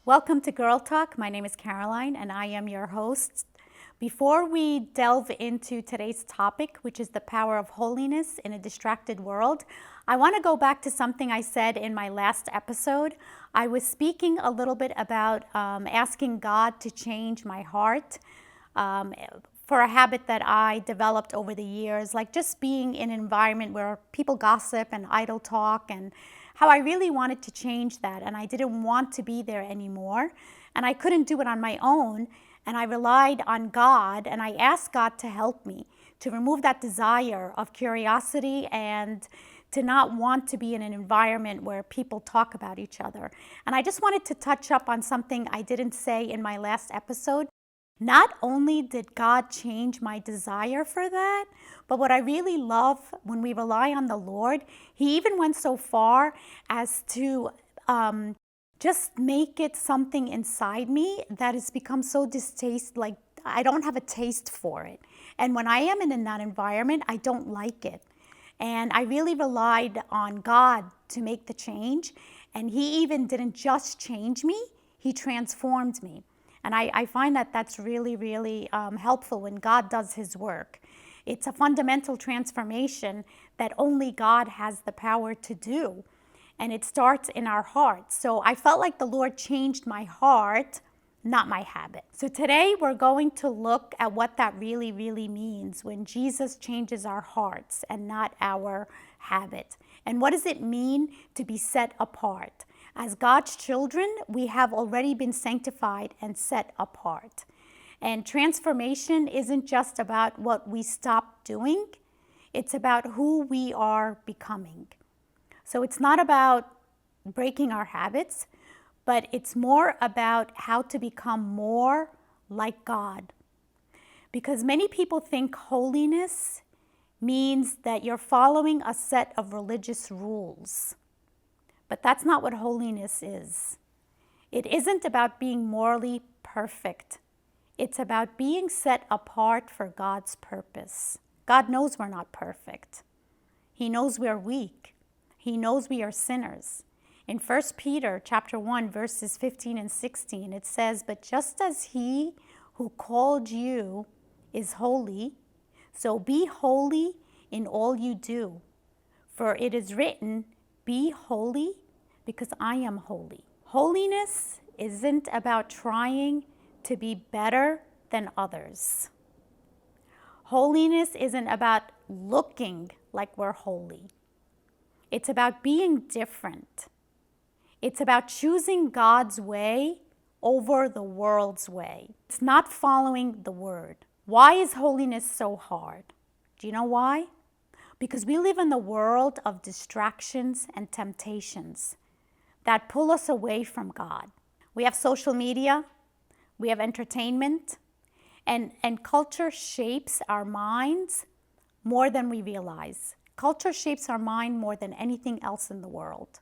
Welcome to Girl Talk. My name is Caroline and I am your host. Before we delve into today's topic, which is the power of holiness in a distracted world, I want to go back to something I said in my last episode. I was speaking a little bit about asking God to change my heart for a habit that I developed over the years, like just being in an environment where people gossip and idle talk, and how I really wanted to change that, and I didn't want to be there anymore, and I couldn't do it on my own, and I relied on God, and I asked God to help me to remove that desire of curiosity and to not want to be in an environment where people talk about each other. And I just wanted to touch up on something I didn't say in my last episode. Not only did God change my desire for that, but what I really love when we rely on the Lord, He even went so far as to just make it something inside me that has become so distasteful, like I don't have a taste for it. And when I am in that environment, I don't like it. And I really relied on God to make the change. And He even didn't just change me, He transformed me. And I find that that's really, really helpful when God does His work. It's a fundamental transformation that only God has the power to do. And it starts in our hearts. So I felt like the Lord changed my heart, not my habit. So today we're going to look at what that really, really means when Jesus changes our hearts and not our habit. And what does it mean to be set apart? As God's children, we have already been sanctified and set apart. And transformation isn't just about what we stop doing, it's about who we are becoming. So it's not about breaking our habits, but it's more about how to become more like God. Because many people think holiness means that you're following a set of religious rules. But that's not what holiness is. It isn't about being morally perfect. It's about being set apart for God's purpose. God knows we're not perfect. He knows we're weak. He knows we are sinners. In 1 Peter chapter 1, verses 15 and 16, it says, "But just as He who called you is holy, so be holy in all you do. For it is written, be holy because I am holy." Holiness isn't about trying to be better than others. Holiness isn't about looking like we're holy. It's about being different. It's about choosing God's way over the world's way. It's not following the word. Why is holiness so hard? Do you know why? Because we live in the world of distractions and temptations that pull us away from God. We have social media, we have entertainment, and culture shapes our minds more than we realize. Culture shapes our mind more than anything else in the world.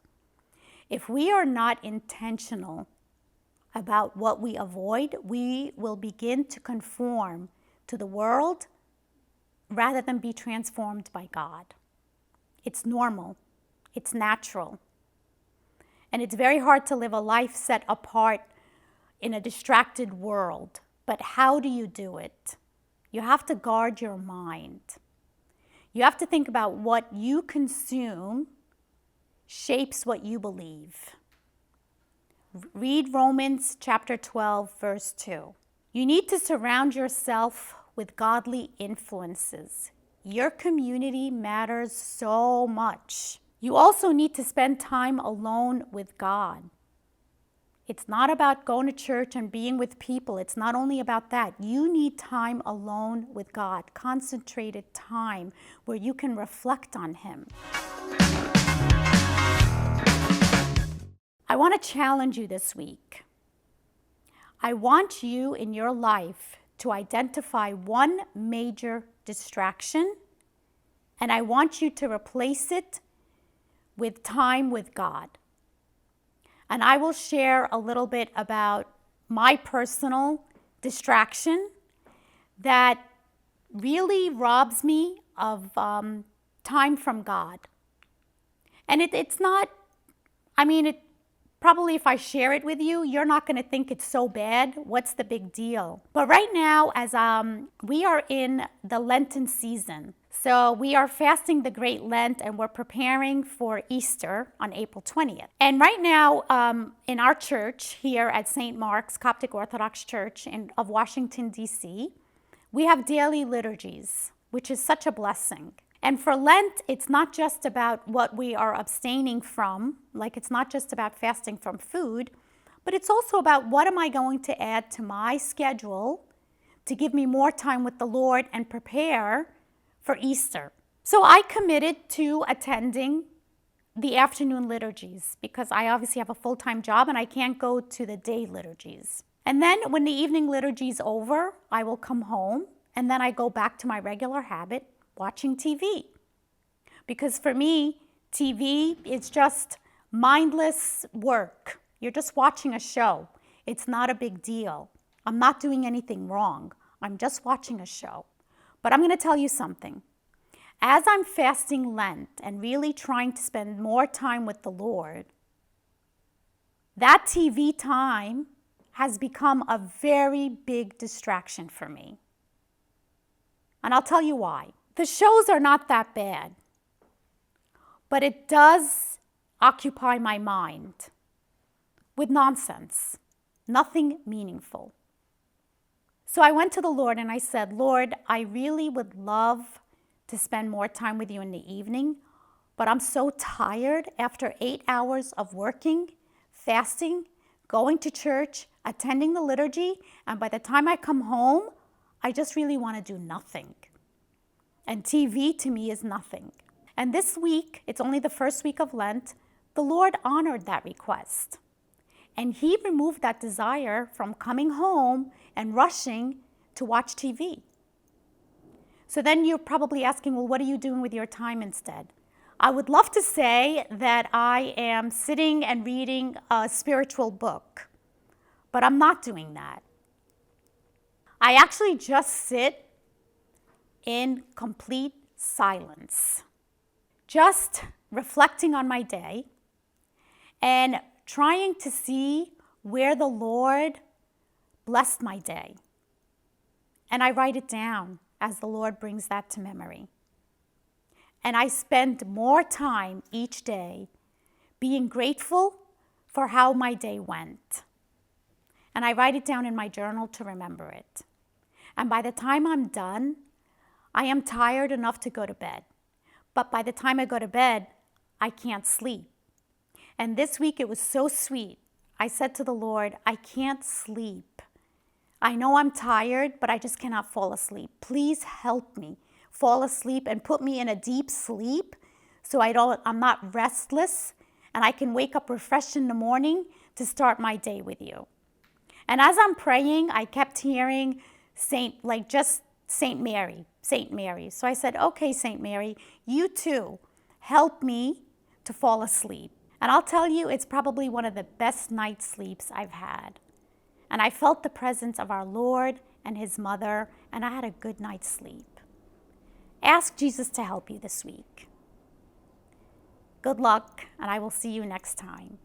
If we are not intentional about what we avoid, we will begin to conform to the world rather than be transformed by God. It's normal. It's natural. And it's very hard to live a life set apart in a distracted world. But how do you do it? You have to guard your mind. You have to think about what you consume shapes what you believe. Read Romans chapter 12, verse 2. You need to surround yourself with godly influences. Your community matters so much. You also need to spend time alone with God. It's not about going to church and being with people. It's not only about that. You need time alone with God, concentrated time where you can reflect on Him. I want to challenge you this week. I want you in your life to identify one major distraction, and I want you to replace it with time with God. And I will share a little bit about my personal distraction that really robs me of time from God. And it's not, Probably if I share it with you, you're not going to think it's so bad. What's the big deal? But right now, as we are in the Lenten season, so we are fasting the Great Lent and we're preparing for Easter on April 20th. And right now, in our church here at St. Mark's Coptic Orthodox Church of Washington, D.C., we have daily liturgies, which is such a blessing. And for Lent, it's not just about what we are abstaining from, like it's not just about fasting from food, but it's also about what am I going to add to my schedule to give me more time with the Lord and prepare for Easter. So I committed to attending the afternoon liturgies because I obviously have a full-time job and I can't go to the day liturgies. And then when the evening liturgy is over, I will come home and then I go back to my regular habit, watching TV. Because for me, TV is just mindless work. You're just watching a show. It's not a big deal. I'm not doing anything wrong. I'm just watching a show. But I'm going to tell you something. As I'm fasting Lent and really trying to spend more time with the Lord, that TV time has become a very big distraction for me. And I'll tell you why. The shows are not that bad, but it does occupy my mind with nonsense, nothing meaningful. So I went to the Lord and I said, Lord, I really would love to spend more time with you in the evening, but I'm so tired after 8 hours of working, fasting, going to church, attending the liturgy, and by the time I come home, I just really want to do nothing. And TV to me is nothing. And this week, it's only the first week of Lent, the Lord honored that request. And He removed that desire from coming home and rushing to watch TV. So then you're probably asking, well, what are you doing with your time instead? I would love to say that I am sitting and reading a spiritual book, but I'm not doing that. I actually just sit in complete silence, just reflecting on my day and trying to see where the Lord blessed my day. And I write it down as the Lord brings that to memory. And I spend more time each day being grateful for how my day went. And I write it down in my journal to remember it. And by the time I'm done, I am tired enough to go to bed. But by the time I go to bed, I can't sleep. And this week it was so sweet. I said to the Lord, I can't sleep. I know I'm tired, but I just cannot fall asleep. Please help me fall asleep and put me in a deep sleep so I'm not restless and I can wake up refreshed in the morning to start my day with you. And as I'm praying, I kept hearing Saint Mary. So I said, okay, Saint Mary, you too, help me to fall asleep. And I'll tell you, it's probably one of the best night sleeps I've had. And I felt the presence of our Lord and His mother, and I had a good night's sleep. Ask Jesus to help you this week. Good luck, and I will see you next time.